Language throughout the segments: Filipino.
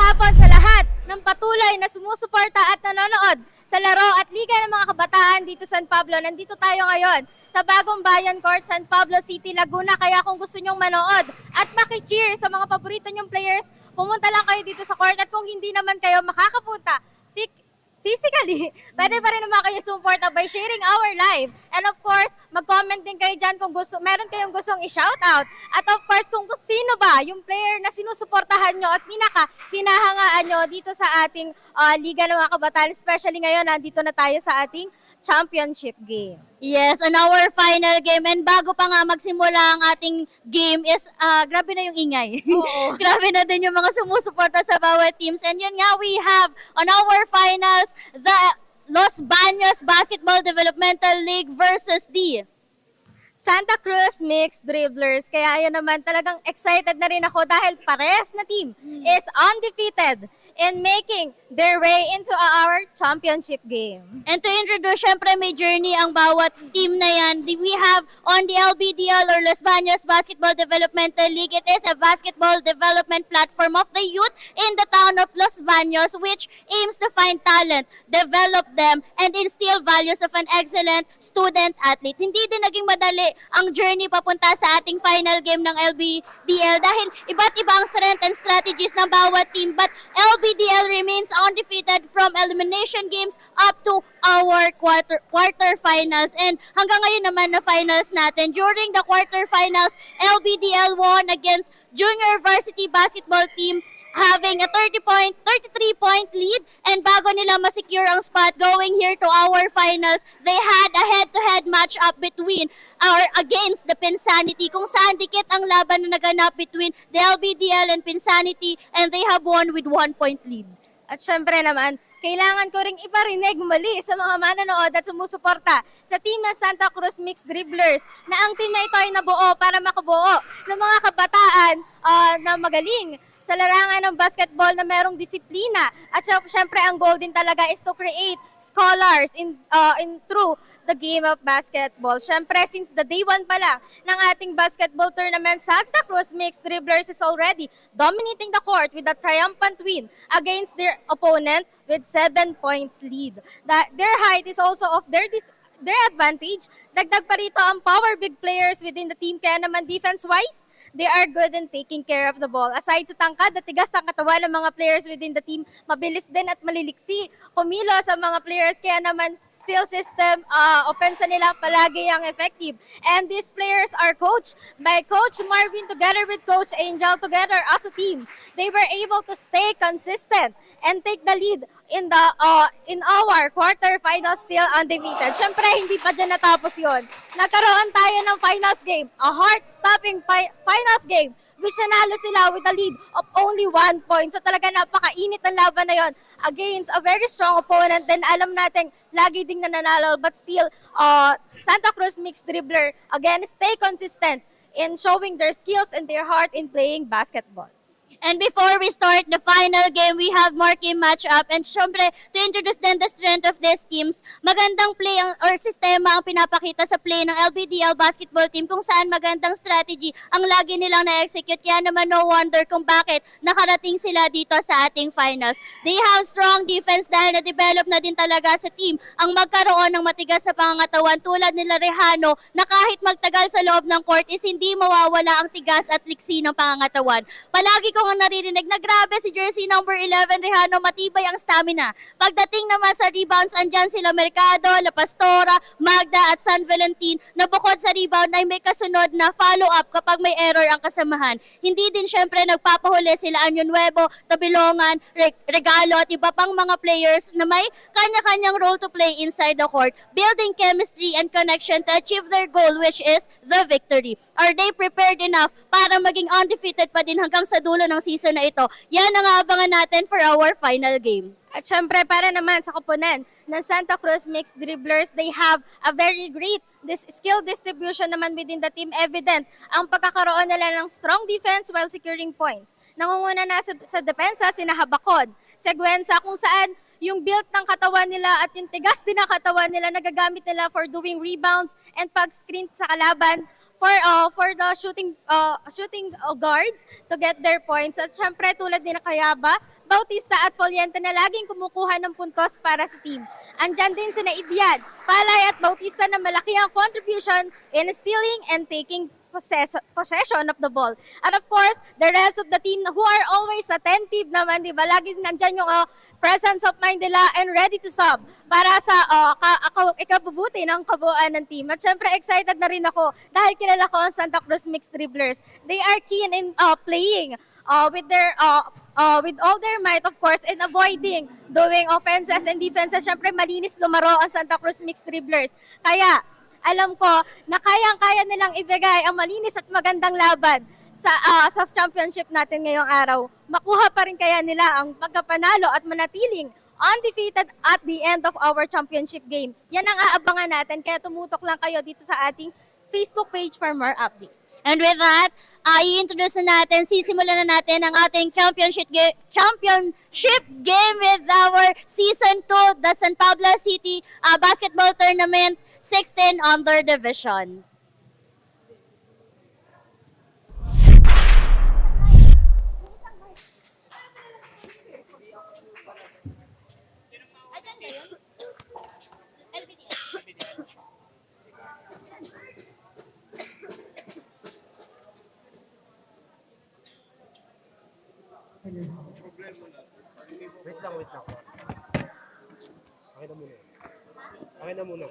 hapon sa lahat ng patuloy na sumusuporta at nanonood sa laro at liga ng mga kabataan dito sa San Pablo. Nandito tayo ngayon sa Bagong Bayan Court, San Pablo City, Laguna. Kaya kung gusto nyong manood at maki-cheer sa mga paborito nyong players, pumunta lang kayo dito sa court. At kung hindi naman kayo makakapunta, physically, pwede pa rin naman kayo sumuporta by sharing our live. And of course, mag-comment din kayo dyan kung meron kayong gustong i-shoutout. At of course, kung sino ba yung player na sinusuportahan nyo at hinahangaan nyo dito sa ating Liga ng mga Kabataan. Especially ngayon, nandito na tayo sa ating championship game. Yes, on our final game. And bago pa nga magsimula ang ating game is, grabe na yung ingay. Oo. Grabe na din yung mga sumusuporta sa bawat teams. And yun nga, we have on our finals, the Los Baños Basketball Developmental League versus the Santa Cruz Mixed Dribblers. Kaya yun naman, talagang excited na rin ako dahil pares na team is undefeated in making their way into our championship game. And to introduce, syempre may journey ang bawat team na yan. We have on the LBDL or Los Baños Basketball Developmental League. It is a basketball development platform of the youth in the town of Los Baños which aims to find talent, develop them, and instill values of an excellent student-athlete. Hindi din naging madali ang journey papunta sa ating final game ng LBDL dahil iba't iba ang strength and strategies ng bawat team. But LBDL remains undefeated from elimination games up to our quarterfinals. And hanggang ngayon naman na finals natin. During the quarterfinals, LBDL won against Junior Varsity Basketball Team having a 33-point lead. And bago nila masecure ang spot going here to our finals, they had a head-to-head match-up between against the Pinsanity, kung saan dikit ang laban na naganap between the LBDL and Pinsanity, and they have won with 1-point lead. At syempre naman, kailangan ko ring iparinig muli sa mga manonood at sumusuporta sa team ng Santa Cruz Mixed Dribblers na ang team na ito ay nabuo para makabuo ng mga kabataan na magaling sa larangan ng basketball na merong disiplina. At syempre ang goal din talaga is to create scholars in through the game of basketball. Syempre, since the day one pa lang ng ating basketball tournament, Santa Cruz Mixed Dribblers is already dominating the court with a triumphant win against their opponent with 7 points lead. Their height is also of their advantage. Dagdag pa rito ang power big players within the team, kaya naman defense-wise, they are good in taking care of the ball. Aside sa tangkad at tigas ng katawan ng mga players within the team, mabilis din at maliliksi kumilos sa mga players, kaya naman still system, offense nila palagi ang effective. And these players are coached by Coach Marvin together with Coach Angel together as a team. They were able to stay consistent and take the lead in our quarterfinals, still undefeated. Syempre, hindi pa dyan natapos yon. Nagkaroon tayo ng finals game, a heart-stopping finals game, which nanalo sila with a lead of only 1 point. So talaga napakainit ang laban na yon against a very strong opponent. Then alam natin, lagi ding nananalo, but still, Santa Cruz Mixed Dribbler, again, stay consistent in showing their skills and their heart in playing basketball. And before we start the final game, we have marquee match-up. And syempre, to introduce then the strength of these teams, magandang play or sistema ang pinapakita sa play ng LBDL basketball team kung saan magandang strategy ang lagi nilang na-execute. Kaya naman no wonder kung bakit nakarating sila dito sa ating finals. They have strong defense dahil na-develop na din talaga sa team ang magkaroon ng matigas na pangangatawan tulad nila Rejano na kahit magtagal sa loob ng court is hindi mawawala ang tigas at liksi ng pangangatawan. Palagi ko ang naririnig na grabe si jersey number 11 Rejano, matibay ang stamina. Pagdating naman sa rebounds, andyan sila Mercado, La Pastora, Magda at San Valentin na bukod sa rebound ay may kasunod na follow-up kapag may error ang kasamahan. Hindi din syempre nagpapahuli sila Anyo Nuevo, Tabilongan, Regalo at iba pang mga players na may kanya-kanyang role to play inside the court, building chemistry and connection to achieve their goal which is the victory. Are they prepared enough para maging undefeated pa din hanggang sa dulo ng season na ito? Yan ang aabangan natin for our final game. At syempre, para naman sa koponan ng Santa Cruz Mixed Dribblers, they have a very great skill distribution naman within the team. Evident ang pagkakaroon nila ng strong defense while securing points. Nangunguna na sa depensa, sina Habakod, Seguenza, kung saan yung build ng katawan nila at yung tigas din ng katawan nila nagagamit nila for doing rebounds and pag-screen sa kalaban for the shooting guards to get their points. At syempre tulad din ng Kayaba, Bautista at Foliente na laging kumukuha ng puntos para sa team. Andyan din sina Idiad, Palay at Bautista na malaki ang contribution in stealing and taking possession of the ball. And of course, the rest of the team who are always attentive naman, di ba? Lagi nandyan yung presence of mind nila and ready to sub para sa ikabubuti ng kabuuan ng team. At syempre, excited na rin ako dahil kilala ko ang Santa Cruz Mixed Dribblers. They are keen in playing with all their might, of course, in avoiding doing offenses and defenses. Syempre, malinis lumaro ang Santa Cruz Mixed Dribblers. Kaya, alam ko na kayang-kaya nilang ibigay ang malinis at magandang laban sa championship natin ngayong araw. Makuha pa rin kaya nila ang pagkapanalo at manatiling undefeated at the end of our championship game. Yan ang aabangan natin, kaya tumutok lang kayo dito sa ating Facebook page for more updates. And with that, i-introduce na natin, sisimulan na natin ang ating championship game with our Season 2, the San Pablo City Basketball Tournament 16 under division. Wait lang. Akin na muna.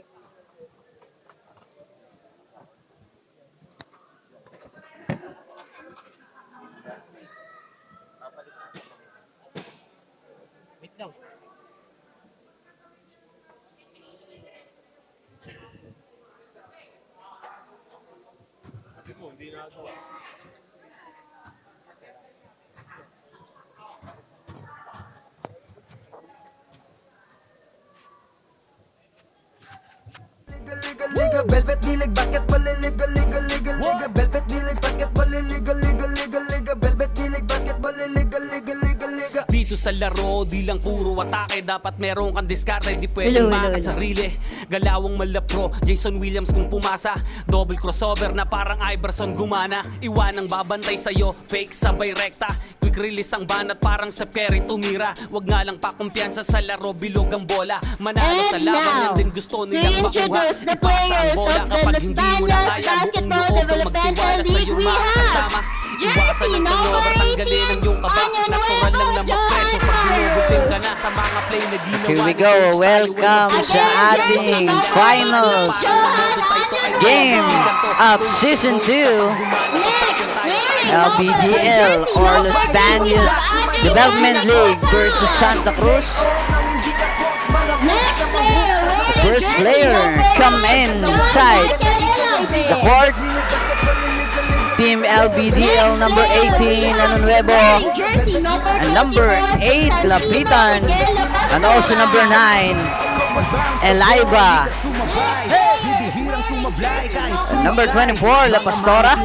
Wait lang. Sabi mo, hindi na ako. Liga, Velvet Dilig Basketball, Liga, Velvet Dilig Basketball, Liga, Velvet Dilig Basketball, Liga. Dito sa laro, di lang puro atake. Dapat meron kang diskarte, di pwedeng makasarili. Galawang malapro, Jason Williams kung pumasa. Double crossover na parang Iverson gumana. Iwanang babantay sa'yo, fake sabay rekta. Quick release ang banat parang Steph Curry tumira. Wag nga lang pakumpiyansa sa laro, bilog ang bola. Manalo sa laban, yan din gusto nilang makuha. The players of the Las Bañas Basketball Developmental League, we have jersey number 18, Natural lang na magpreso pag ginugutin ka na sa mga play na ginawa. Here we go. Welcome sa ating finals game of Season 2 LBDL or Las Bañas Development League versus Santa Cruz. First player come inside the court. Team LBDL number 18 Anunuevo and number 8 Lapitan and also number 9 Elaiba and number 24 La Pastora.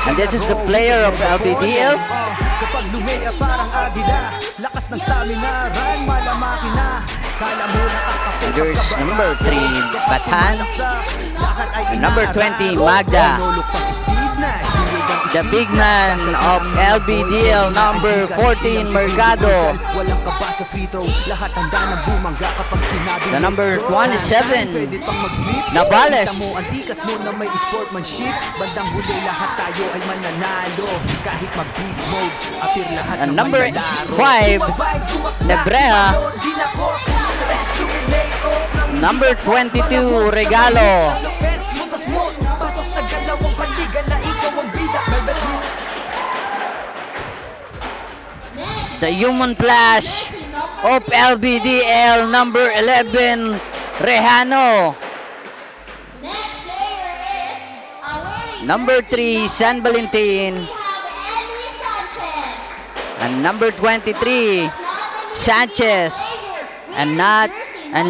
And this is the player of LBDL. Kapag lumea parang agila, lakas ng stamina, run malamakina. Kala mo nakakapit. There's number 3 Batan and number 20 Magda. The big man of LBDL number 14 Mercado. Walang kaba sa free throw, lahat handa ng bumangga kapag sinabi. The number 27 pwede pang mag-sleep. Navales. Kita mo ang tikas mo na may sportsmanship. Bandang huli lahat tayo ay mananalo. Kahit mag-beast mode, appear lahat And ng number manlalaro. 5 Nebrea. Number 22 Regalo. Pasok sa galawang paliga na ikaw ang bida. The human flash of LBDL number 11 Rejano. Next player is Number 3 San Valentin. Ellie Sanchez. And number 23 Sanchez. And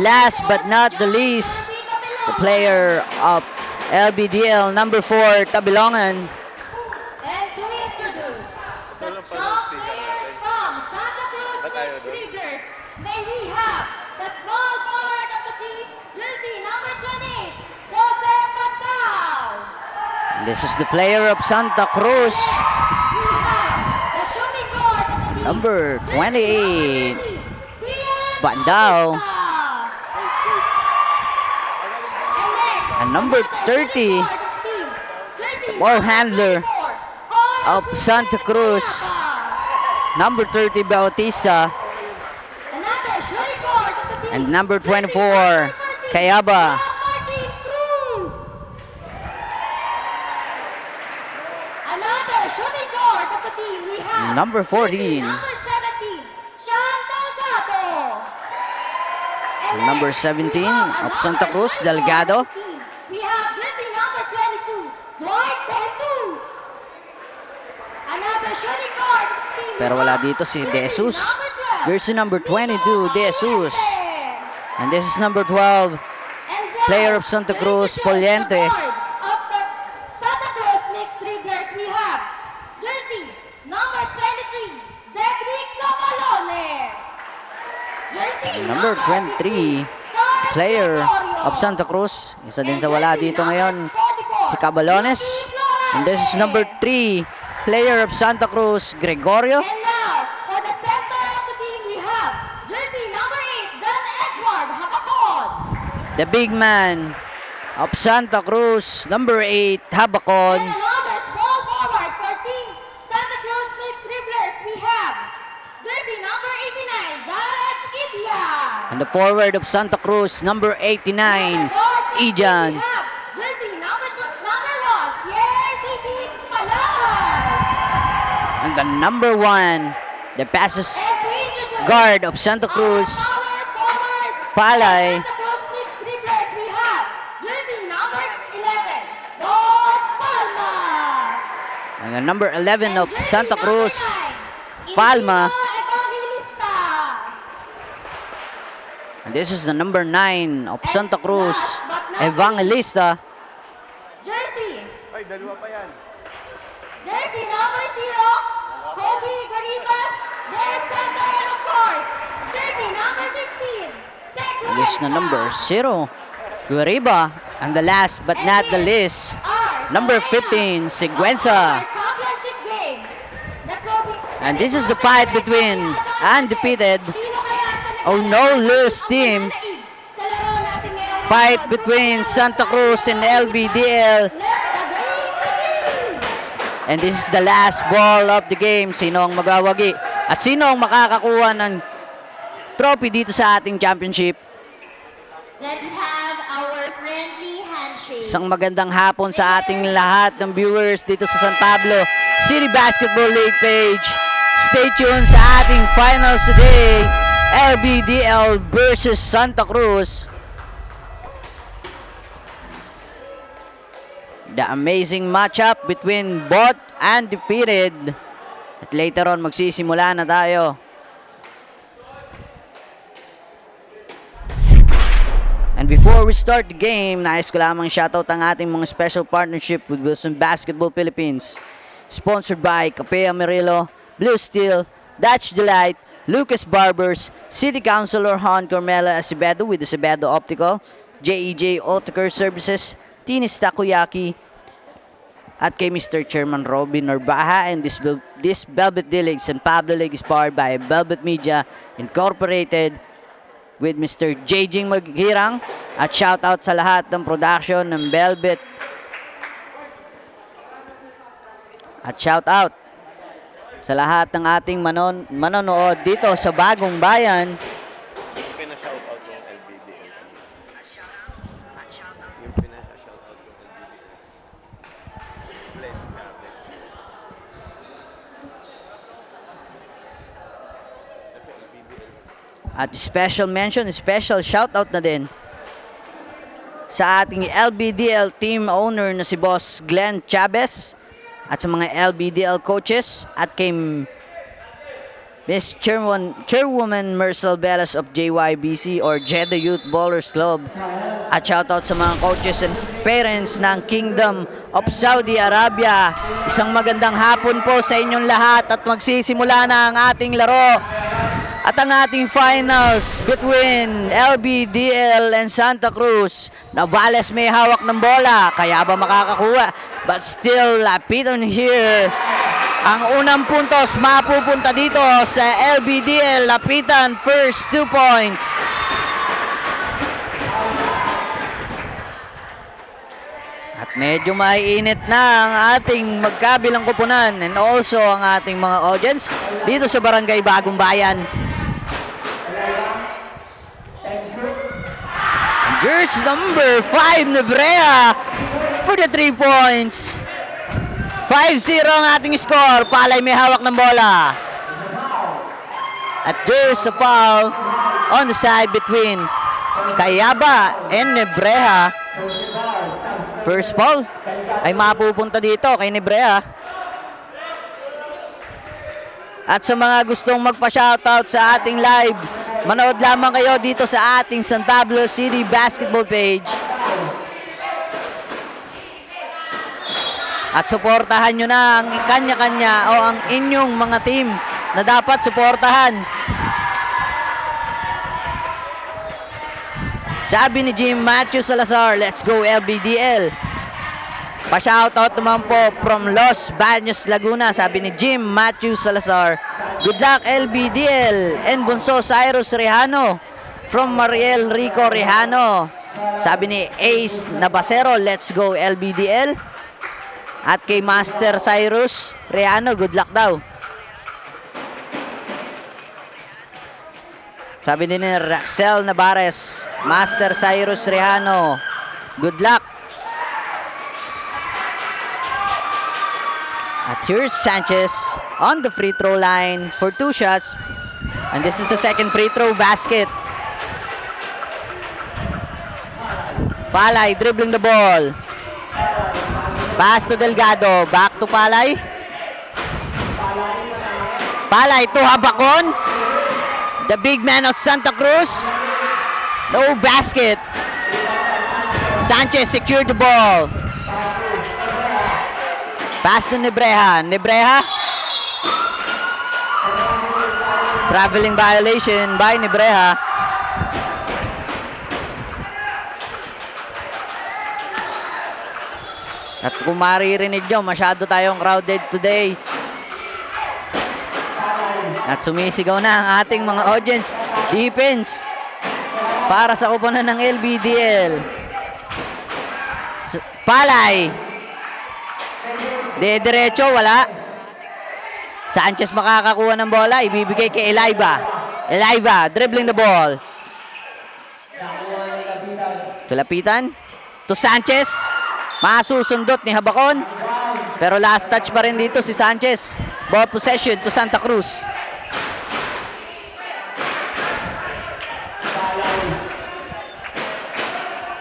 last but not the least, the player of LBDL number 4 Tabilongan. And to introduce the strong players from Santa Cruz Mixed Dribblers, may we have the small forward of the team, jersey number 28, Joseph Patao. This is the player of Santa Cruz. We have the shooting guard Number 28, Bandao. And number 30, ball handler of Santa Cruz, number 30, Bautista. Another shooting guard of the team. And number 24, Jersey Cayaba. Martin Cruz. Another shooting guard of the team. We have Number 14. Number 17, Sean Delgado. And Number next, 17 we have of another Santa Cruz, shooting guard Delgado. of the team. We have jersey number 22, Dwight De Jesus. Another shooting guard of the team. Pero We wala have dito si jersey De Jesus. number 12, Jersey number 22, De Jesus. Poliente. And this is number 12, And then, player of Santa Cruz, to introduce Poliente. the board of the Santa Cruz mixed dribblers, we have jersey number 23, Cedric Capalones. Jersey Number 23, 15, Charles player Gregorio. of Santa Cruz. Isa din And sa wala jersey dito number ngayon, 44, si Cabalones. Luis And this is Florente. number 3, player of Santa Cruz, Gregorio. And now, for the center of the team, we have jersey number 8, John Edward Habacon. The big man of Santa Cruz, number 8, Habacon. And another small forward for Team Santa Cruz Mixed Dribblers, we have jersey number 89, Jared Idia. And the forward of Santa Cruz, number 89, Ijan. We have jersey number 1, Pierre David Palay. And the number 1, the passes And to introduce guard of Santa Cruz, our power forward Palay. for Santa Cruz Mixed Dribblers, we have jersey number 11, Dos Palma. And the number 11 of And jersey Santa number Cruz, 9, Palma. Indira Evangelista. And this is the number 9 of Santa Cruz, Evangelista. Jersey. Ay, dalawa pa yan. Jersey number 0, Kobe Garibas, their center, and of course, jersey number 15, And this is the number 0, Guariba. And the last but not the least, number 15, Siguenza. championship game. The Kobe, And this is the fight between undefeated Sino kaya sa or no-lose team. Sa laro natin ngayong Fight hapon? between Santa Cruz and LBDL. Let the game begin! And this is the last ball of the game. Sino ang magawagi? At sino ang makakakuha ng trophy dito sa ating championship? Let's have our friendly handshake. Isang magandang hapon sa ating lahat ng viewers dito sa San Pablo City Basketball League page. Stay tuned sa ating finals today. LBDL versus Santa Cruz. The amazing matchup between both undefeated. At later on, magsisimula na tayo. And before we start the game, nais ko lamang shoutout ang ating mga special partnership with Wilson Basketball Philippines. Sponsored by Cafe Amarillo, Blue Steel, Dutch Delight, Lucas Barbers, City Councilor Juan Carmela Acevedo with Acevedo Optical, JEJ Autocare Services, Tinis Takoyaki, at kay Mr. Chairman Robin Narbaja. And this Velvet D-League San Pablo League is powered by Velvet Media Incorporated with Mr. JJ Maghirang. At shoutout sa lahat ng production ng Velvet. At shoutout sa lahat ng ating manonood dito sa Bagong Bayan. Yung pina-shoutout yung LBDL. Yung pina-shoutout yung LBDL. Glenn Chavez. Kasi LBDL. At special mention, special shoutout na din sa ating LBDL team owner na si Boss Glenn Chavez at sa mga LBDL coaches at kay Miss Chairwoman Marcel Velas of JYBC or Jeddah Youth Ballers Club. At shoutout sa mga coaches and parents ng Kingdom of Saudi Arabia. Isang magandang hapon po sa inyong lahat at magsisimula na ang ating laro. At ang ating finals between LBDL and Santa Cruz. Navales may hawak ng bola, kaya ba makakakuha? But still, Lapiton here Ang unang puntos mapupunta dito sa LBDL. Lapitan, first 2 points. At medyo maiinit na ang ating magkabilang kupunan and also ang ating mga audience dito sa Barangay Bagong Bayan. Jersey number 5, Nebrea for the 3 points. 5-0 ang ating score. Palay may hawak ng bola. At there's a foul on the side between Cayaba and Nebrea. First foul ay mapupunta dito kay Nebrea. At sa mga gustong magpa-shoutout sa ating live, manood lamang kayo dito sa ating San Pablo City basketball page. At suportahan nyo na ang kanya-kanya o ang inyong mga team na dapat suportahan. Sabi ni Jim Matthew Salazar, let's go LBDL. Pa-shoutout naman po from Los Baños, Laguna. Sabi ni Jim Matthew Salazar, good luck LBDL. And Bunso Cyrus Rehano from Mariel Rico Rehano. Sabi ni Ace Nabasero, let's go LBDL. At kay Master Cyrus Rehano, good luck daw. Sabi din ni Raxel Navarez, Master Cyrus Rehano, good luck. At here's Sanchez on the free throw line for 2 shots. And this is the second free throw basket. Palay dribbling the ball. Pass to Delgado. Back to Palay. Palay to Habacon. The big man of Santa Cruz. No basket. Sanchez secured the ball. Pass to Nebrea. Nebrea. Traveling violation by Nebrea. At kung maririnig nyo, masyado tayong crowded today. At sumisigaw na ang ating mga audience. Defense para sa kupunan ng LBDL. Palay. Diretso, wala. Sanchez makakakuha ng bola. Ibibigay kay Eliva. Eliva, dribbling the ball. Tulapitan. To Sanchez. Masusundot ni Habacon. Pero last touch pa rin dito si Sanchez. Ball possession to Santa Cruz.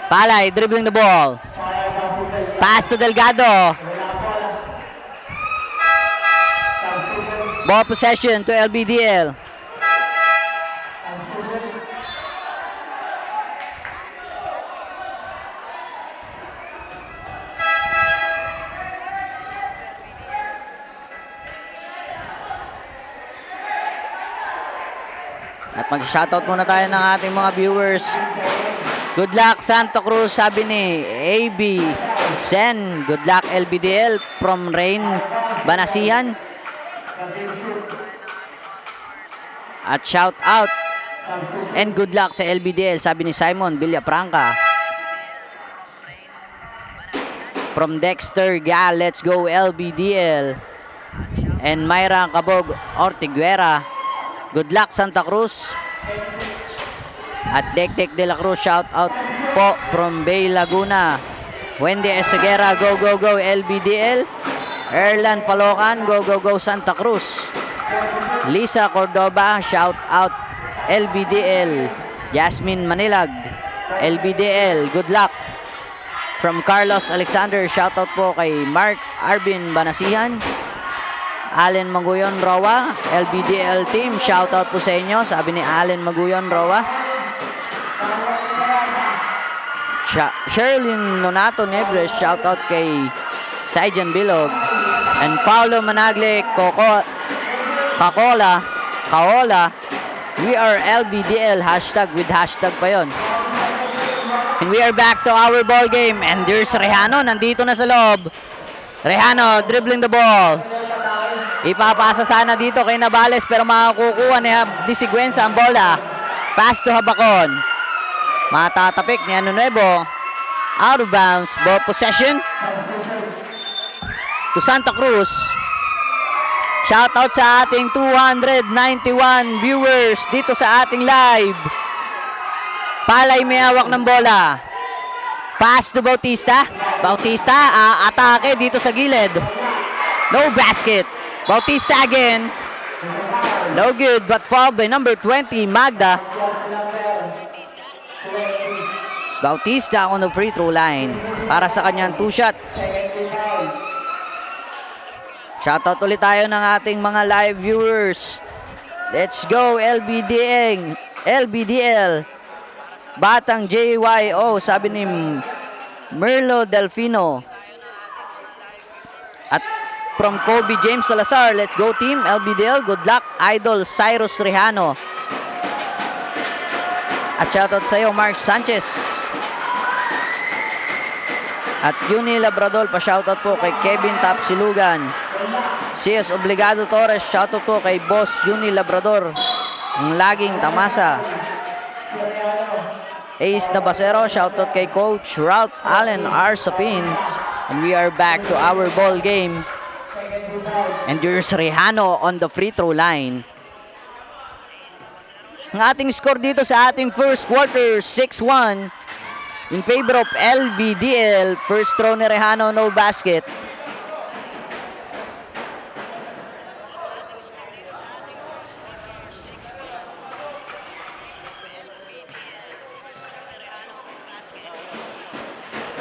Palay, dribbling the ball. Pass to Delgado. Ball possession to LBDL. At mag-shoutout muna tayo ng ating mga viewers. Good luck Santa Cruz, sabi ni AB Sen. Good luck LBDL from Rain Banasihan. At shout out and good luck sa LBDL, sabi ni Simon Villafranca. From Dexter Gal, let's go LBDL. And Myra Cabog Ortiguera, good luck Santa Cruz. At Dekdek de la Cruz, shout out po from Bay Laguna. Wendy Esegera, go go go LBDL. Erlan Palocan, go go go Santa Cruz. Lisa Cordoba, shout out LBDL. Jasmine Manilag, LBDL, good luck. From Carlos Alexander, shout out po kay Mark Arvin Banasihan. Allen Maguyon Roa, LBDL team, shout out po sa inyo, sabi ni Allen Maguyon Roa. Sherlyn Nonato Nebres, shout out kay Saijan Bilog. And Paulo Managle Kaola, we are LBDL, hashtag with hashtag pa yon. And we are back to our ball game. And there's Rehano, nandito na sa loob. Rehano dribbling the ball. Ipapasa sana dito kay Navales pero makakukuha ni Disiguenza ang bola. Pass to Habacon. Matatapik ni Ano Nuevo. Out of bounds. Ball possession to Santa Cruz. Shoutout sa ating 291 viewers dito sa ating live. Palay may hawak ng bola. Pass to Bautista. Bautista, atake dito sa gilid. No basket. Bautista again. No good, but fouled by number 20, Magda. Bautista on the free throw line para sa kanyang 2 shots. Shoutout ulit tayo ng ating mga live viewers. Let's go LBDL. Batang JYO, sabi ni Merlo Delfino. At from Kobe James Salazar, let's go team LBDL. Good luck, Idol Cyrus Rejano. At shoutout sa iyo, Mark Sanchez. At Yuni Labrador, pa-shoutout po kay Kevin Tapsilugan. CS Obligado Torres, shoutout po kay Boss Yuni Labrador. Ang laging tamasa. Ace Nabasero, shoutout kay Coach Ralph Allen Arsapin. And we are back to our ball game. And there's Rejano on the free throw line. Ang ating score dito sa ating first quarter, 6-1. In favor of LBDL. First throw ni Rejano, no basket.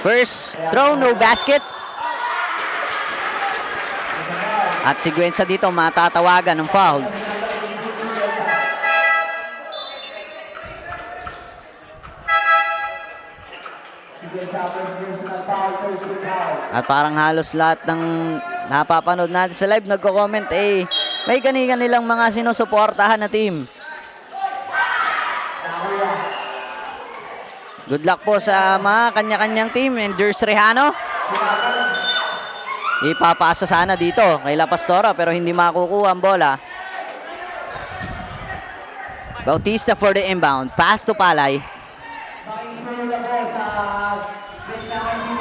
First throw, no basket. At si Guenza dito matatawagan ng foul. At parang halos lahat ng napapanood natin sa live nagko-comment may kani-kanilang mga sinusuportahan na team. Good luck po sa mga kanya-kanyang team. And there's Rejano. Ipapasa sana dito kay La Pastora pero hindi makukuha ang bola. Bautista for the inbound. Pass to Palay.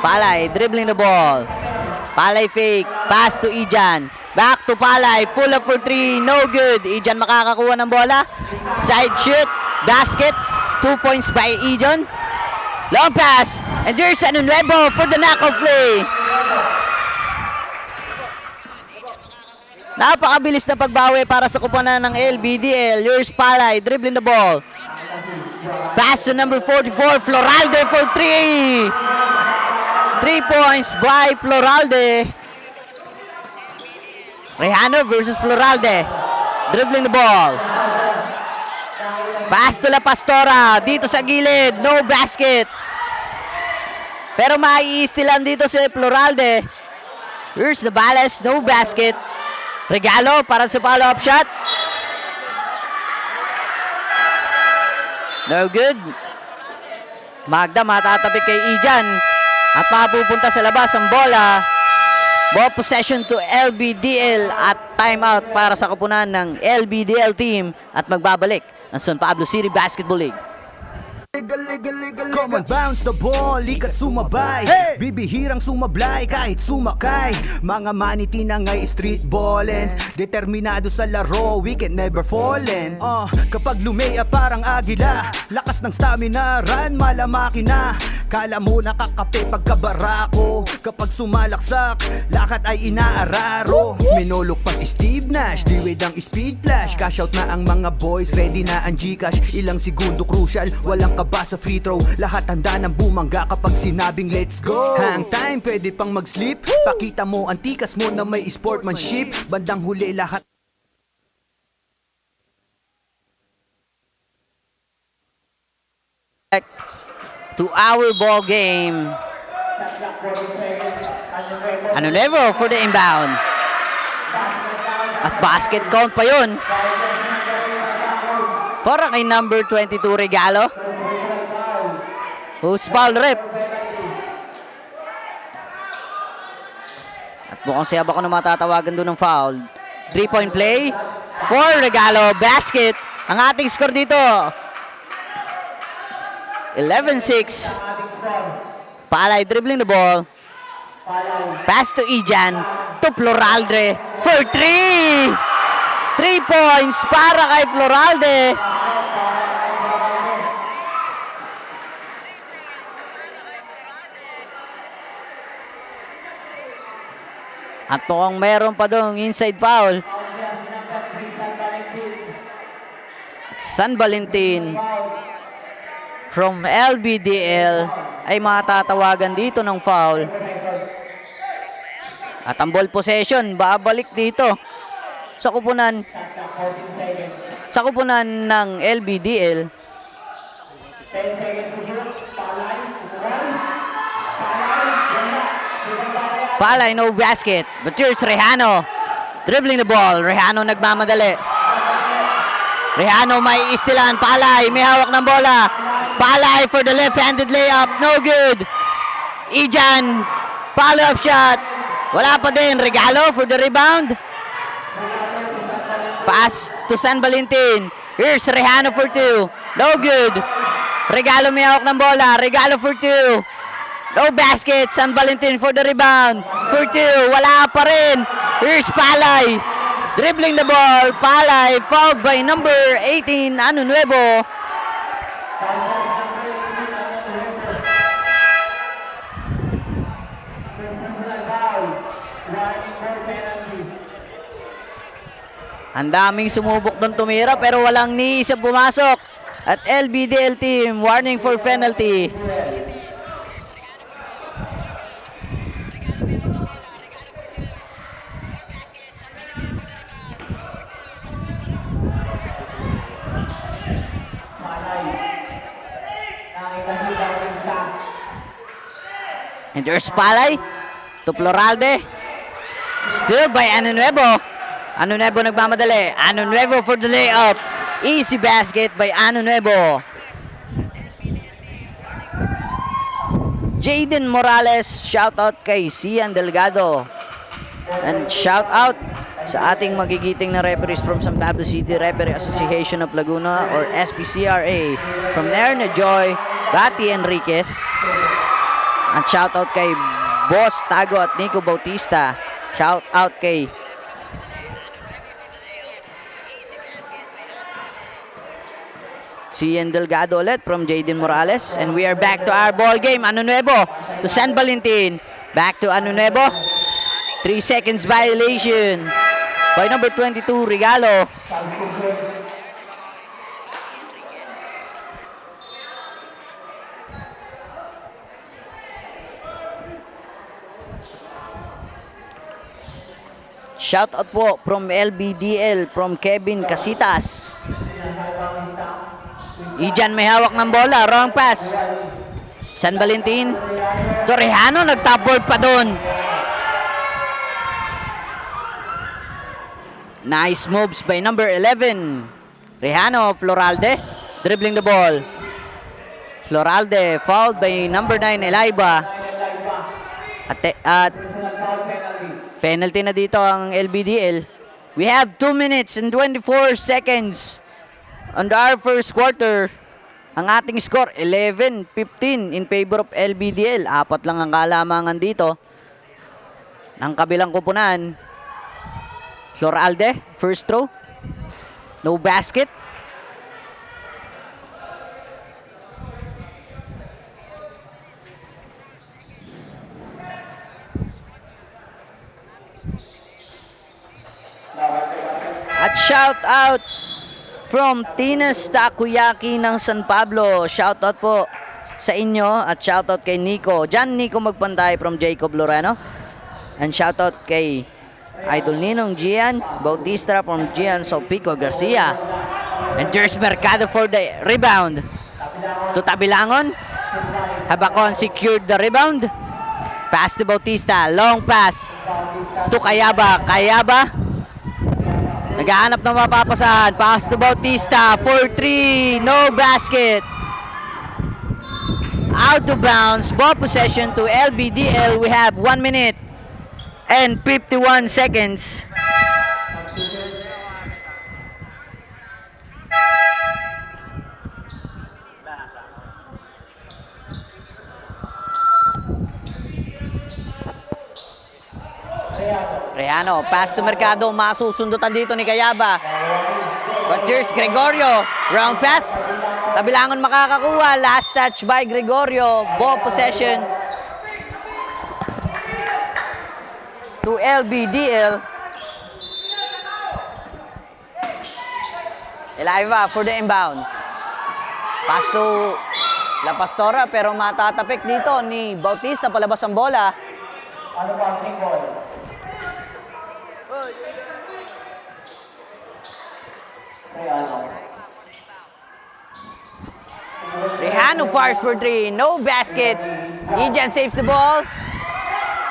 Palay dribbling the ball. Palay fake. Pass to Ijan. Back to Palay. Pull up for 3. No good. Ijan makakakuha ng bola. Side shoot. Basket. 2 points by Ijan. Long pass. And there's Ano Nuevo for the knockout play. Napakabilis na pagbawi para sa kuponan ng LBDL. Here's Palay dribbling the ball. Pass to number 44, Floralde for 3. 3 points by Floralde. Rejano versus Floralde. Dribbling the ball. Pass to La Pastora. Dito sa gilid. No basket. Pero maiistilan dito si Floralde. Here's the Bales. No basket. Regalo para sa follow-up shot. No good. Magda matatapik kay Ijan. At mapupunta sa labas ang bola. Ball possession to LBDL at timeout para sa kupunan ng LBDL team. At magbabalik ang San Pablo City Basketball League. Come on, bounce the ball, ikat sumabay. Bibihirang sumablay kahit sumakay. Mga maniti na ngay street ballin'. Determinado sa laro, we can never fallin'. Kapag lumea parang agila, lakas ng stamina, run malamaki na. Kala mo nakakape pagkabarako. Kapag sumalaksak, lakad ay inaararo. Minulok pa si Steve Nash, diwid ang speed flash. Cash out na ang mga boys, ready na ang Gcash. Ilang segundo crucial, walang kaba sa free throw. Lahat handa ng bumangga kapag sinabing let's go. Hang time, pwede pang mag-slip. Pakita mo ang tikas mo na may sportsmanship. Bandang huli lahat to our ball game. Ano Nuevo for the inbound. At basket count pa yun. Para kay number 22 Regalo. Who's foul rep. At mukhang si Abaco na matatawagan doon ng foul. 3-point play for Regalo. Basket. Ang ating score dito. 11-6. Palay dribbling the ball. Pass to Ijan. To Floralde for 3. 3 points para kay Floralde. At mukhang meron pa doon inside foul. San Valentin from LBDL ay matatawagan dito ng foul. At ang ball possession babalik dito sa kupunan ng LBDL. Palay, no basket. But here's Rejano. Dribbling the ball. Rejano nagmamadali. Rejano may istilan. Palay, may hawak ng bola. Palay for the left-handed layup. No good. Ijan. Follow-up shot. Wala pa din. Regalo for the rebound. Pass to San Valentin. Here's Rejano for 2. No good. Regalo may hawak ng bola. Regalo for 2. No basket. San Valentin for the rebound. For 2. Wala pa rin. Here's Palay. Dribbling the ball. Palay fouled by number 18, Ano Nuevo. Ang daming sumubok doon tumira pero walang ni isa pumasok. At LBDL team warning for penalty. And there's Palay to Floralde. Still by Ano Nuevo. Ano Nuevo nagmamadali. Ano Nuevo for the layup. Easy basket by Ano Nuevo. Jaden Morales, shout out kay Cian Delgado. And shout out sa ating magigiting na referees from San Pablo City Referee Association of Laguna or SPCRA. From Erna Joy, Bati Enriquez. At shout out kay Boss Tago at Nico Bautista. Shout out kay Cian Delgado ulit from Jaden Morales. And we are back to our ball game. Ano Nuevo to San Valentin. Back to Ano Nuevo. 3 seconds violation by number 22, Regalo. Shout out po from LBDL from Kevin Casitas. Ijan may hawak ng bola, wrong pass. San Valentin. Torrejano nag-top board pa doon. Nice moves by number 11. Rejano Floralde dribbling the ball. Floralde fouled by number 9 Elaiba. At penalty na dito ang LBDL. We have 2 minutes and 24 seconds on our first quarter. Ang ating score 11-15 in favor of LBDL. 4 lang ang kalamangan dito ng kabilang kupunan. Floralde, first throw. No basket. At shout out from Tina's Takoyaki ng San Pablo. Shout out po sa inyo at shout out kay Nico. Jan Nico Magpantay from Jacob Loreno. And shout out kay Idol Ninong Gian Bautista from Gian Salpico Garcia. And there's Mercado for the rebound. To Tabilangon. Habakon secured the rebound. Pass to Bautista. Long pass to Kayaba. Kayaba. Naghahanap ng mapapasahan. Pass to Bautista. 4-3. No basket. Out of bounds. Ball possession to LBDL. We have 1 minute and 51 seconds. Rehano, pass to Mercado, masusundutan dito ni Kayaba. But here's Gregorio, round pass. Tabilangon makakakuha, last touch by Gregorio, ball possession to LBDL. Elaiva for the inbound. Pass to La Pastora pero matatapik dito ni Bautista, palabas ang bola. Rehano fires for 3, no basket. Ijan saves the ball.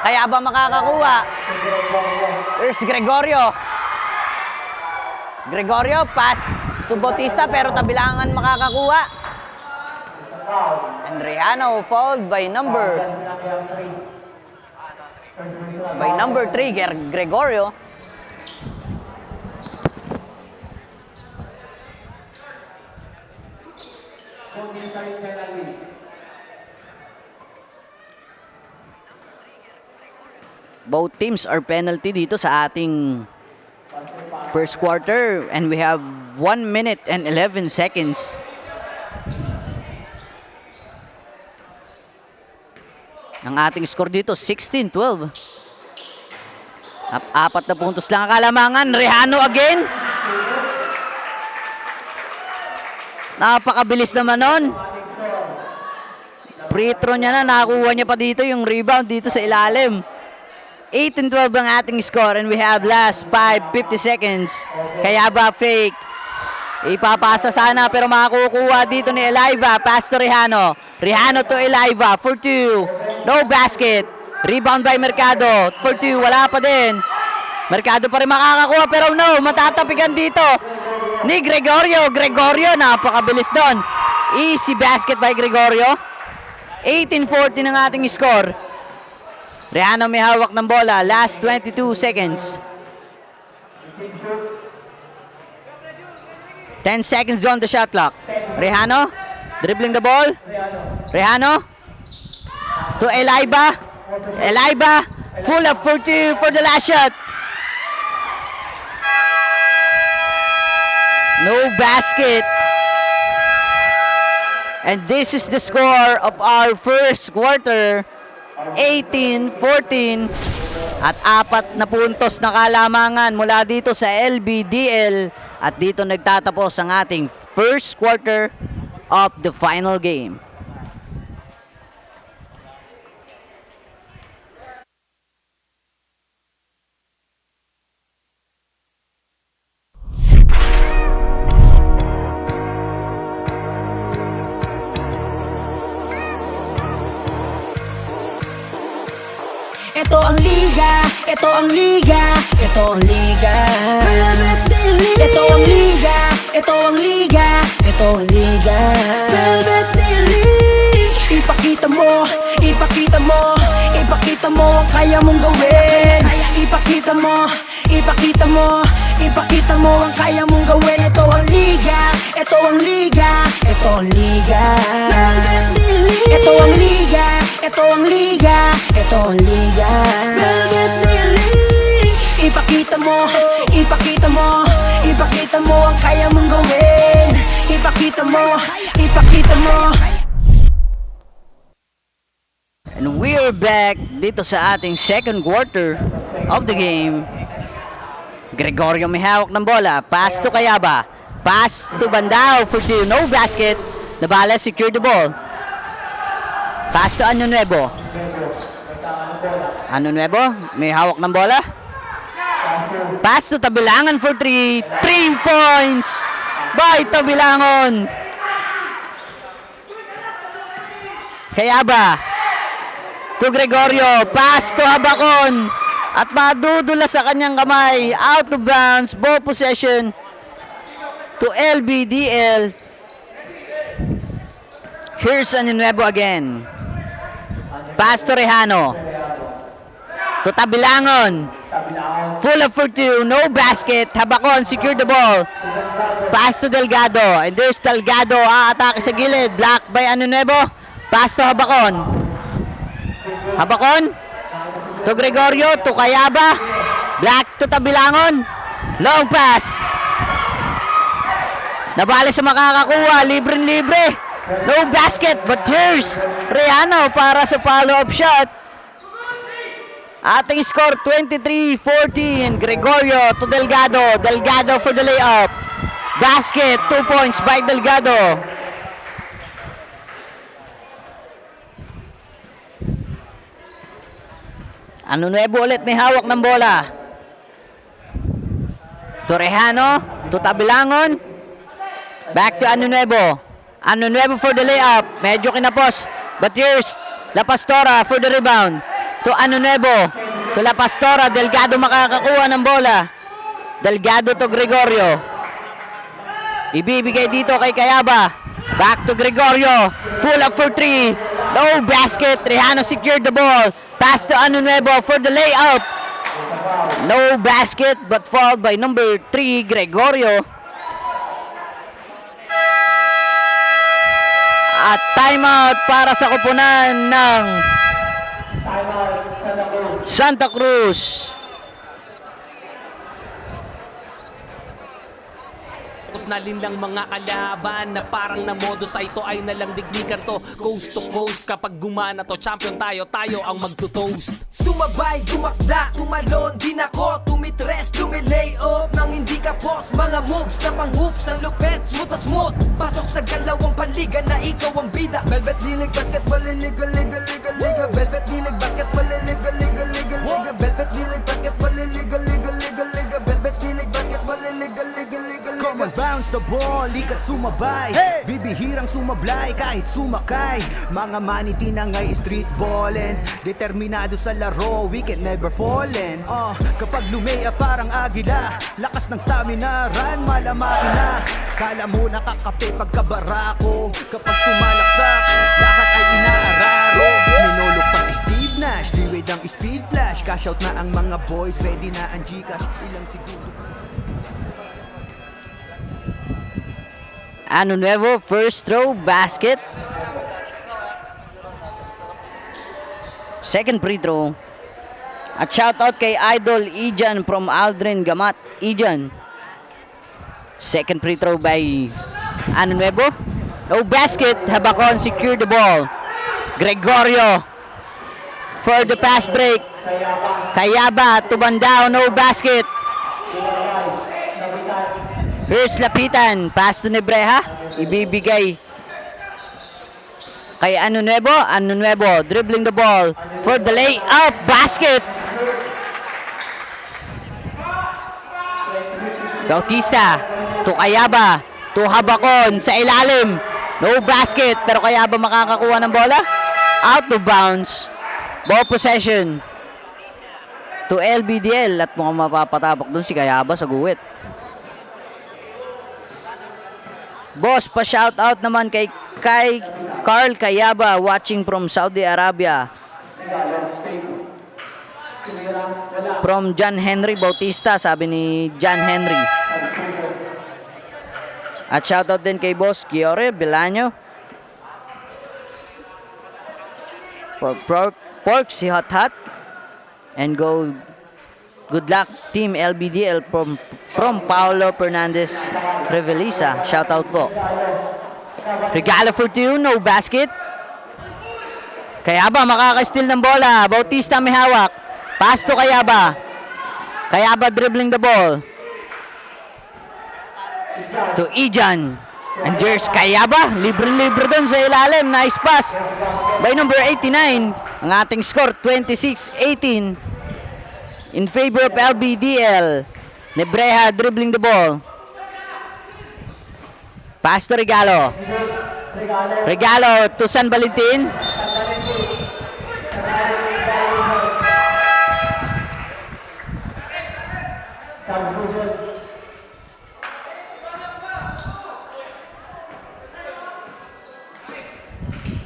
Kaya ba makakakuha? Here's Gregorio. Gregorio, pass to Bautista pero tabilangan makakakuha. And Rehano fouled by number 3, Gregorio. Both teams are penalty dito sa ating first quarter and we have 1 minute and 11 seconds. Ang ating score dito 16-12. Apat na puntos lang ang kalamangan. Rehano again. Napakabilis naman nun. Free throw niya na, nakakuha niya pa dito yung rebound dito sa ilalim. 18-12 ang ating score and we have last 50 seconds. Kaya ba fake? Ipapasa sana pero makakukuha dito ni Elaiva. Pass to Rehano. Rehano to Elaiva for 2. No basket. Rebound by Mercado. For 2, wala pa din. Mercado pa rin makakakuha pero no, matatapikan dito ni Gregorio. Gregorio, napakabilis doon. Easy basket by Gregorio. 18-14 ang ating score. Rehano may hawak ng bola. Last 22 seconds. 10 seconds on the shot clock. Rehano, dribbling the ball. Rehano to Elaiva. Elaiva, full up for 2 for the last shot. No basket. And this is the score of our first quarter. 18-14. At 4 na puntos na kalamangan mula dito sa LBDL. At dito nagtatapos ang ating first quarter of the final game. Ito ang liga, ito ang liga, ito ang liga. Ito ang liga, ito ang liga, ito ang liga. Ipakita mo, ipakita mo, ipakita mo ang kaya mong gawin. Ipakita mo, ipakita mo, ipakita mo ang kaya mong gawin. Ito ang liga, ito ang liga, ito ang liga. Ito ang liga, ito ang liga, ito ang liga. Ipakita mo, ipakita mo, ipakita mo ang kaya mong gawin. Ipakita mo, ipakita mo. And we're back dito sa ating second quarter of the game. Gregorio may hawak ng bola. Pass to Kayaba. Pass to Bandao for 2. No basket. Nabales, secure the ball. Pass to Ano Nuevo. Ano Nuevo may hawak ng bola. Pass to Tabilangan for 3. 3 points by Tabilangan. Kayaba to Gregorio. Pass to Habacon. At madudula sa kanyang kamay. Out of bounds. Ball possession to LBDL. Here's Ano Nuevo again. Pass to Rehano. To Tabilangan. Full up for 2. No basket. Habacon secure the ball. Pass to Delgado. And there's Delgado. Aatake sa gilid. Block by Ano Nuevo. Pass to Habacon. Habacon. To Gregorio. To Kayaba. Black to Tabilangon. Long pass. Nabali sa makakakuha. Libre-libre. No basket, but here's Rihanna para sa follow-up shot. Ating score 23-14. Gregorio to Delgado. Delgado for the layup. Basket, 2 points by Delgado. Ano nuevo ulit may hawak ng bola. Torrejano to Tabilangon. Back to Ano Nuevo. Ano Nuevo for the layup. Medyo kinapos. But here's La Pastora for the rebound. To Ano Nuevo. To La Pastora. Delgado makakakuha ng bola. Delgado to Gregorio. Ibibigay dito kay Cayaba. Back to Gregorio. Full up for 3. No basket. Trejano secured the ball. Pass to Ano Nuevo for the layup. No basket but fouled by number 3, Gregorio. At timeout para sa koponan ng Santa Cruz. Tapos nalinlang mga kalaban na parang na modo sa ito ay nalang digdigan to. Coast to coast kapag gumana to, champion tayo, tayo ang magto-toast. Sumabay, gumakda, tumalon, di nako, tumitres, lumilay up nang hindi ka post. Mga moves na pang-hoops, ang lupet, smooth as smooth. Pasok sa galawang panliga na ikaw ang bida. Velvet lilig, basketball, liga, liga, liga, liga. Velvet lilig, basketball, liga, liga, liga, liga. Velvet lilig, basketball, liga, liga, liga, liga. Velvet lilig, basketball, liga, liga, liga, liga. Come and bounce the ball, likat sumabay. Bibihirang sumablay kahit sumakay. Mga maniti na ngay street ballin'. Determinado sa laro, we can never fallen. Kapag lumea parang agila, lakas ng stamina, run malamaki na. Kala mo nakakape pagkabarako. Kapag sumalaksak, lakat ay inaararo. Minulog pa si Steve Nash, diwed ang speed flash. Cash out na ang mga boys, ready na ang Gcash. Ilang segundo. Ano Nuevo, first throw, basket. Second free throw. At shoutout kay Idol Ijan from Aldrin Gamat. Ijan. Second free throw by Ano Nuevo. No basket. Habakon secure the ball. Gregorio for the pass break. Cayaba to Bandao. No basket. Here's Lapitan. Pass to Nebreha. Ibibigay kay Ano Nuevo. Ano Nuevo dribbling the ball for the layup. Basket. Bautista to Cayaba. To Habakon sa ilalim. No basket. Pero Cayaba makakakuha ng bola. Out of bounds. Ball possession to LBDL. At mukhang mapapatapak dun si Cayaba sa guwit. Boss, pa-shoutout naman kay Carl Cayaba watching from Saudi Arabia. From John Henry Bautista, sabi ni John Henry. At shoutout din kay Boss Giore Belaño. For Pork si Hot Hot. And good luck team LBDL from Paolo Fernandez Revelisa. Shoutout po. Regalo for 2, no basket. Cayaba makaka-steal ng bola. Bautista may hawak. Pass to Cayaba. Cayaba dribbling the ball. To Ijan. And there's Cayaba. Libre-libre dun sa ilalim. Nice pass by number 89. Ang ating score 26-18 in favor of LBDL. Nebreha dribbling the ball. Pass to Regalo. Regalo to San Valentin.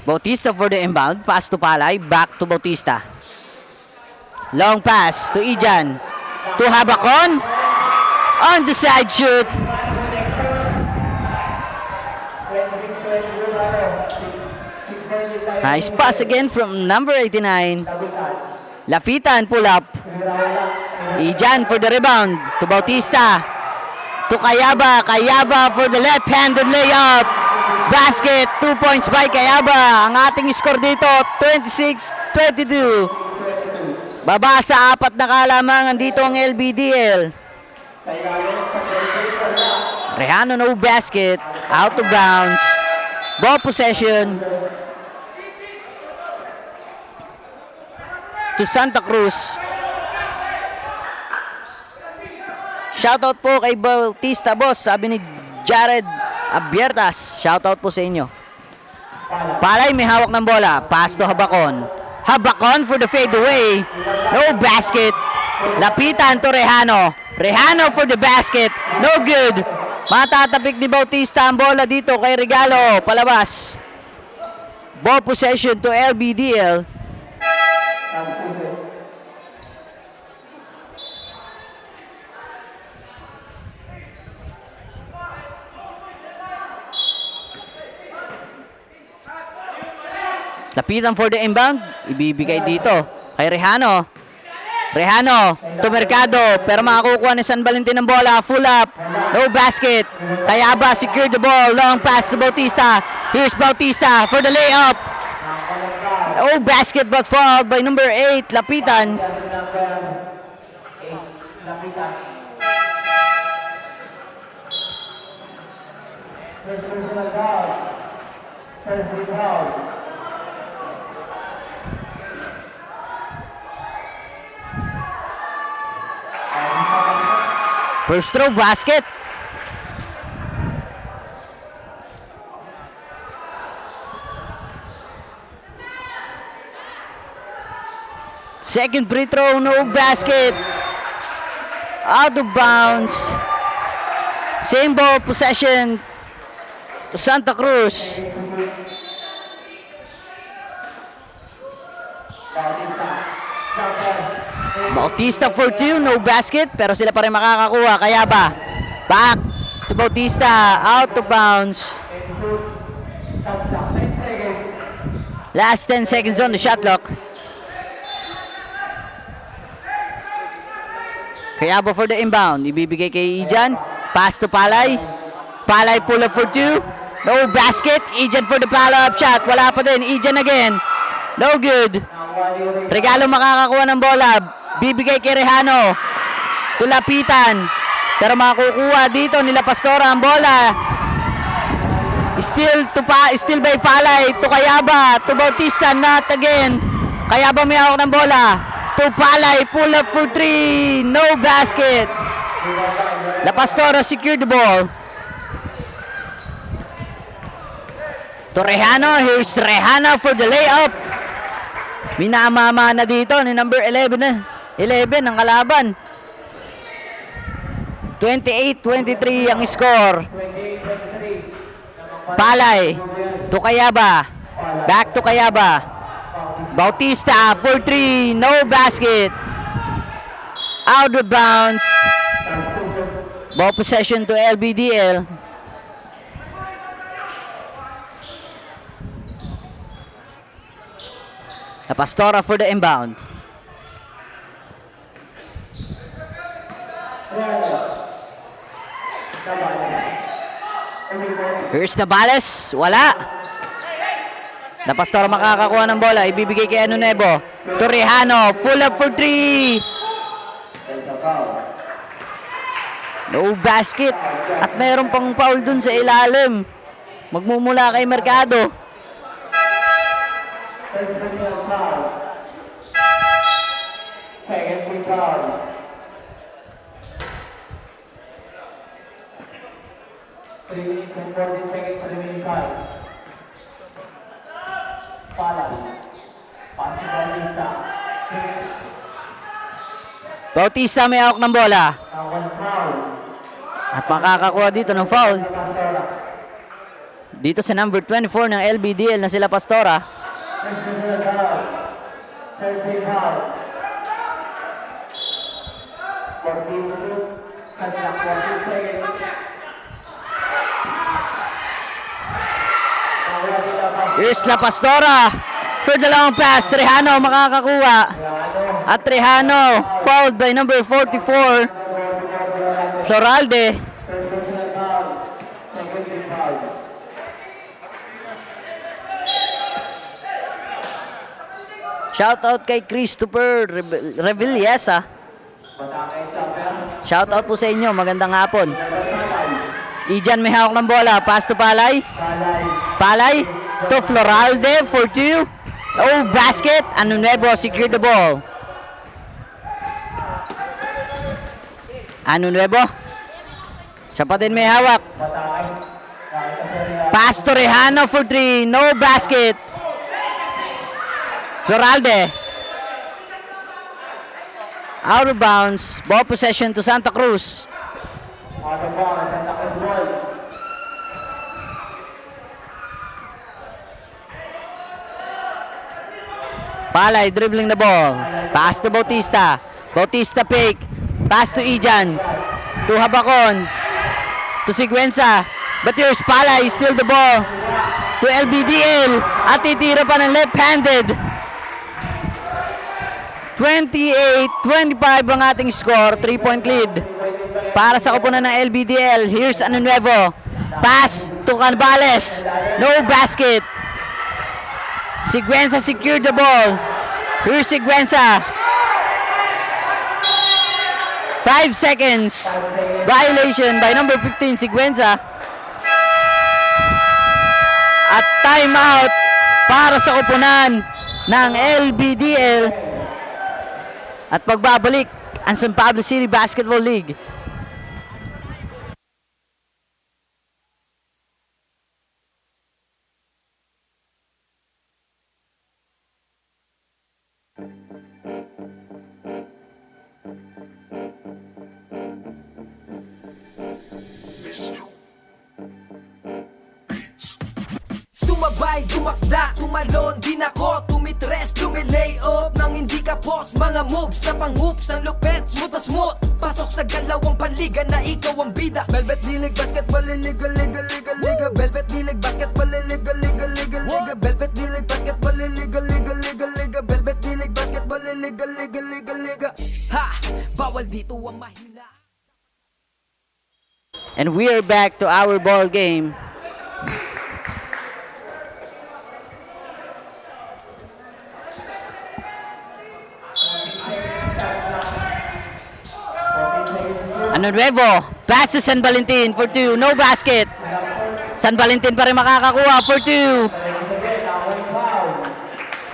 Bautista for the inbound. Pass to Palay. Back to Bautista. Long pass to Ijan. To Habakon. On the side shoot. Nice pass again from number 89. Lafitan pull up. Ijan for the rebound. To Bautista. To Kayaba. Kayaba for the left-handed layup. Basket. 2 points by Kayaba. Ang ating score dito, 26-22. Baba sa 4 na kalamangan dito ang LBDL. Rehano no basket. Out of bounds. Ball possession to Santa Cruz. Shoutout po kay Bautista, boss. Sabi ni Jared Abiertas. Shoutout po sa inyo. Palay may hawak ng bola. Pass to Habacon. Habacon for the fadeaway. No basket. Lapitan to Rehano. Rehano for the basket. No good. Matatapik ni Bautista ang bola dito kay Regalo. Palabas. Ball possession to LBDL. Lapitan for the inbound. Ibibigay dito kay Rehano. Rehano to Mercado. Pero makakukuha ni San Valentin ng bola. Full up. No basket. Kayaba secured the ball. Long pass to Bautista. Here's Bautista for the layup. No basket but fouled by number 8. Lapitan. First throw basket. Second free throw, no basket. Out of bounds. Same ball possession to Santa Cruz. Bautista for 2, no basket, pero sila pa rin makakakuha. Kayaba, back to Bautista, out of bounds. Last 10 seconds on the shot clock. Kayaba for the inbound, ibibigay kay Ijan, pass to Palay. Palay pull up for 2, no basket. Ijan for the follow-up shot, wala pa din. Ijan again, no good. Regalo makakakuha ng bola. Bibigay kay Rehano. Tulapitan. Pero makukuha dito nila Pastora ang bola. Still by Palay. To Kayaba. To Bautista. Not again. Kayaba may hawak ng bola. To Palay. Pull up for 3. No basket. La Pastora secured the ball. To Rehano. Here's Rehano for the layup. Minamama na dito ni number 11 ang kalaban. 28-23 ang score. Palay to Kayaba. Back to Kayaba. Bautista for 3. No basket. Out of bounds. Ball possession to LBDL. La Pastora for the inbound. Here's Nabales. Wala. La Pastora makakakuha ng bola. Ibibigay kay Nuevo. Torrejano. Full up for 3. No basket. At mayroon pang foul dun sa ilalim. Magmumula kay Mercado. Bautista may hawak ng bola. At makakakuha dito ng foul. Dito sa number 24 ng LBDL na sila Pastora. Here's La Pastora for the long pass. Rehano makakakuha. At Trejano, fouled by number 44, Floralde. Shoutout kay Christopher Revillesa. Shoutout po sa inyo, magandang hapon. Ijan may hawak ng bola, pass to Palay. Palay to Floralde for 2. Oh, basket. Anunuevo secured the ball. Anunuevo. Siya pa din may hawak. Pass to Rejano for 3. No basket. Floralde. Out of bounds. Ball possession to Santa Cruz. Palay dribbling the ball. Pass to Bautista. Bautista fake. Pass to Ijan. To Habacon. To Siguenza. But here's Palay. Still the ball. To LBDL. At titira pa ng left-handed. 28-25 ang ating score. 3-point lead. Para sa koponan ng LBDL. Here's Anunuevo. Pass to Canbales. No basket. Siguenza secured the ball. Here's Siguenza. 5 seconds. Violation by number 15, Siguenza. At timeout para sa koponan ng LBDL. At pagbabalik ang San Pablo City Basketball League. Sumabay, dumakda, tumalon, din ako tumitres, lumilay up nang hindi ka boss. Mga moves na pang hoops, ang lupet, smooth na smooth. Pasok sa galawang panliga na ikaw ang bida. Velvet League Basketball, liga, liga, liga, liga. Velvet League Basketball, liga, liga, liga, liga. Velvet League Basketball, liga, liga, liga, liga. Velvet League Basketball, liga, liga, liga, liga. Ha! Bawal dito ang mahina. And we are back to our ball game. Anunuevo, pass to San Valentin for 2, no basket. San Valentin pa rin makakakuha for 2.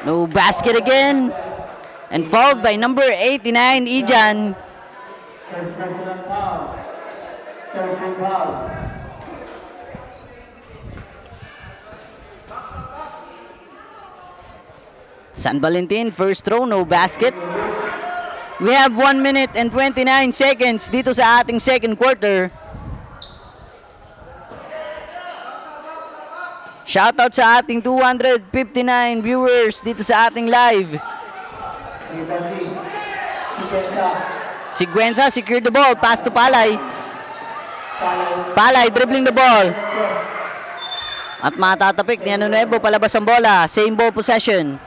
No basket again. And fouled by number 89, Ijan. San Valentin, first throw, no basket. We have 1 minute and 29 seconds dito sa ating second quarter. Shoutout sa ating 259 viewers dito sa ating live. Siguenza secured the ball, pass to Palay. Palay dribbling the ball. At matatapik ni Anunuevo palabas ang bola. Same ball possession.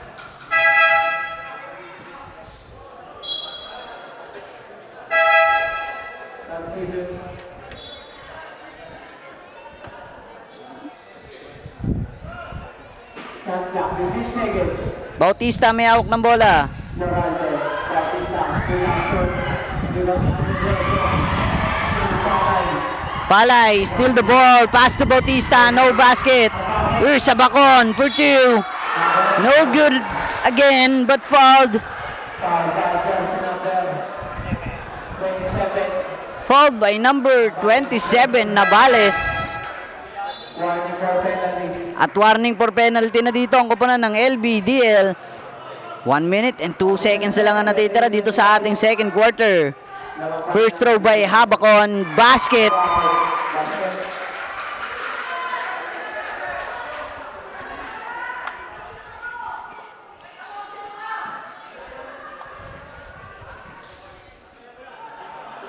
Bautista may hawak ng bola. Palay, still the ball. Pass to Bautista, no basket. Here's Sabacon for 2. No good again, but fouled. Fouled by number 27, Navales. At warning for penalty na dito ang koponan ng LBDL. 1 minute and 2 seconds lang ang natitira dito sa ating second quarter. First throw by Habacon, basket.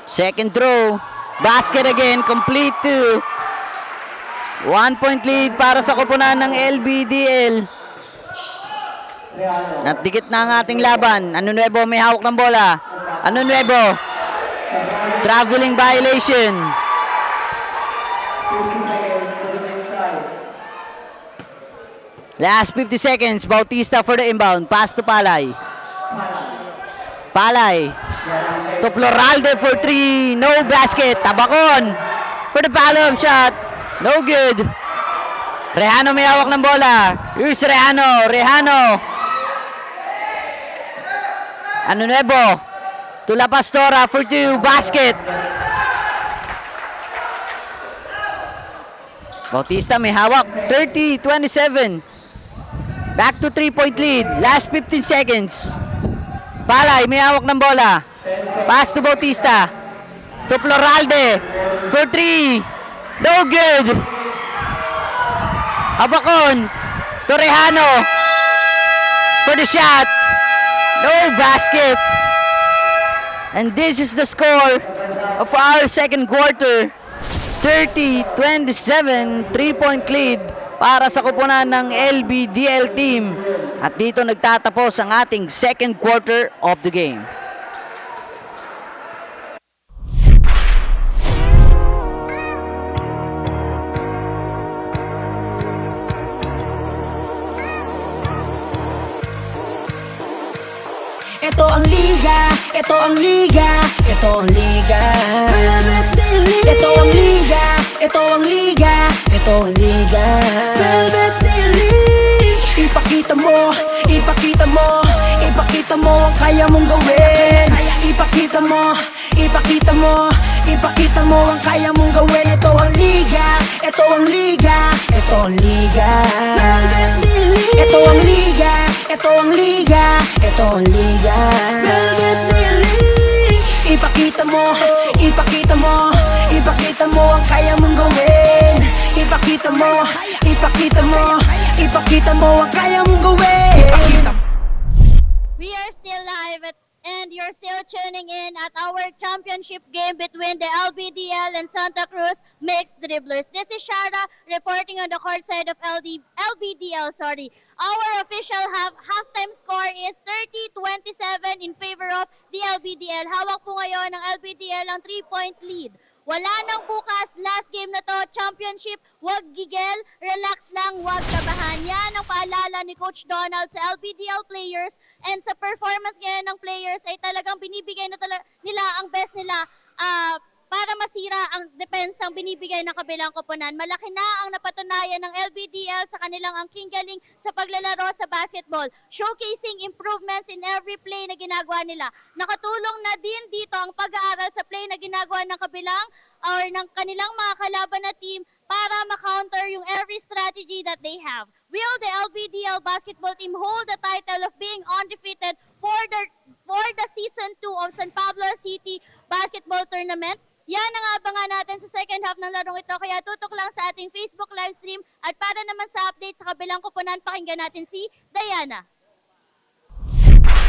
Second throw, basket again, complete 2. 1 point lead para sa koponan ng LBDL. At dikit na ang ating laban. Ano Nuevo may hawak ng bola. Ano Nuevo? Traveling violation. Last 50 seconds. Bautista for the inbound. Pass to Palay. Palay. To Floralde for 3. No basket. Tabacon for the follow-up shot. No good. Rehano may hawak ng bola. Here's Rehano. Rehano. Ano Nuevo? To La Pastora for 2. Basket. Bautista may hawak. 30-27. Back to 3-point lead. Last 15 seconds. Palay may hawak ng bola. Pass to Bautista. To Floralde for 3. No good. Abacon. To Rehano for the shot. No basket. And this is the score of our second quarter. 30-27, 3-point lead para sa kupunan ng LBDL team. At dito nagtatapos ang ating second quarter of the game. Ito ang liga, ito ang liga, ito ang liga. Ito ang liga, ito ang liga, ito ang liga. Ipakita mo, ipakita mo, ipakita mo ang kaya mong gawin. Ipakita mo, ipakita mo, ipakita mo ang kaya mong gawin. Ito ang liga, ito ang liga, ito ang liga. Ito ang liga, ito ang liga, ito ang liga. Ipakita mo, ipakita mo, ipakita mo ang kaya mong gawin. Ipakita mo, ipakita mo, ipakita mo ang kaya mong gawin. We are still live and you're still tuning in at our championship game between the LBDL and Santa Cruz Mixed Dribblers. This is Shara reporting on the court side of LBDL. Our official halftime score is 30-27 in favor of the LBDL. Hawak po ngayon ng LBDL ang 3-point lead. Wala nang bukas, last game na to, championship, wag gigel, relax lang, wag kabahan. Yan ang paalala ni Coach Donald sa LBDL players and sa performance ngayon ng players ay talagang binibigay na nila ang best nila para masira ang depensang binibigay ng kabilang koponan. Malaki na ang napatunayan ng LBDL sa kanilang angking galing sa paglalaro sa basketball, showcasing improvements in every play na ginagawa nila. Nakatulong na din dito ang pag-aaral sa play na ginagawa ng kabilang or ng kanilang mga kalaban na team para ma-counter yung every strategy that they have. Will the LBDL basketball team hold the title of being undefeated for the season 2 of San Pablo City Basketball Tournament? Yan ang abangan natin sa second half ng larong ito, kaya tutok lang sa ating Facebook live stream. At para naman sa update sa kabilang koponan, pakinggan natin si Diana.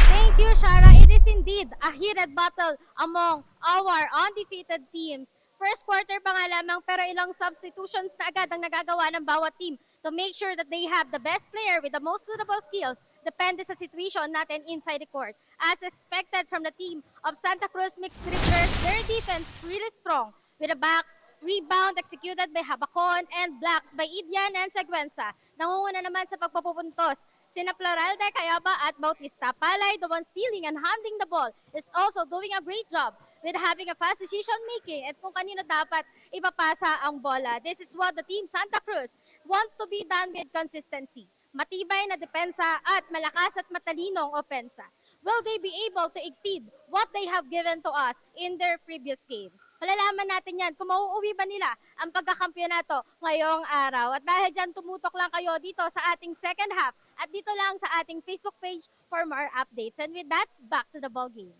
Thank you, Shara. It is indeed a heated battle among our undefeated teams. First quarter pa nga lamang pero ilang substitutions na agad ang nagagawa ng bawat team to make sure that they have the best player with the most suitable skills depende sa situation natin inside the court. As expected from the team of Santa Cruz Mixed Dribblers, their defense really strong with a box rebound executed by Habacon and blocks by Idian and Seguenza. Nangunguna naman sa pagpapupuntos sina Floralde, Cayaba at Bautista. Palay, the one stealing and handling the ball, is also doing a great job with having a fast decision making at kung kanino dapat ipapasa ang bola. This is what the team Santa Cruz wants to be done with consistency. Matibay na depensa at malakas at matalinong opensa. Will they be able to exceed what they have given to us in their previous game? Malalaman natin yan kung mauuwi ba nila ang pagkakampyonato ngayong araw. At dahil dyan, tumutok lang kayo dito sa ating second half at dito lang sa ating Facebook page for more updates. And with that, back to the ball game.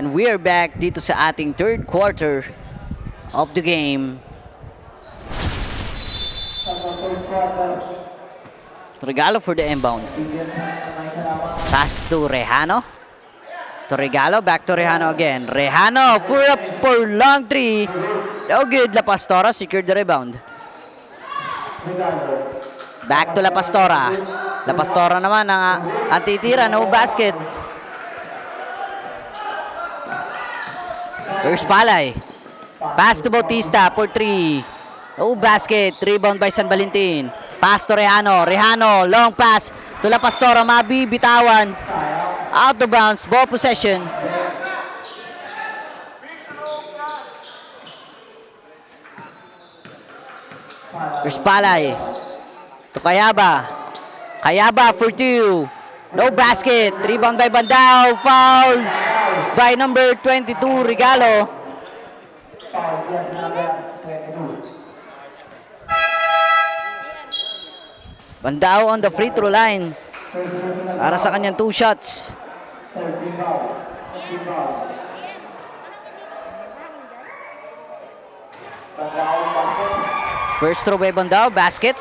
And we are back dito sa ating third quarter of the game. Regalo for the inbound. Pass to Rehano. To Regalo, back to Rehano again. Rehano for long three. No good. La Pastora secured the rebound. Back to La Pastora. La Pastora naman ang titira, no basket. First Palay. Pass to Bautista for 3. No basket. Rebound by San Valentin. Pass to Rehano. Rehano, long pass to La Pastora. Mabibitawan. Out of bounds. Ball possession. First Palay. To Kayaba. Kayaba for 2. No basket. Rebound by Bandao. Foul by number 22, Regalo. Bandao on the free throw line para sa kanyang 2 shots. First throw by Bandao, basket.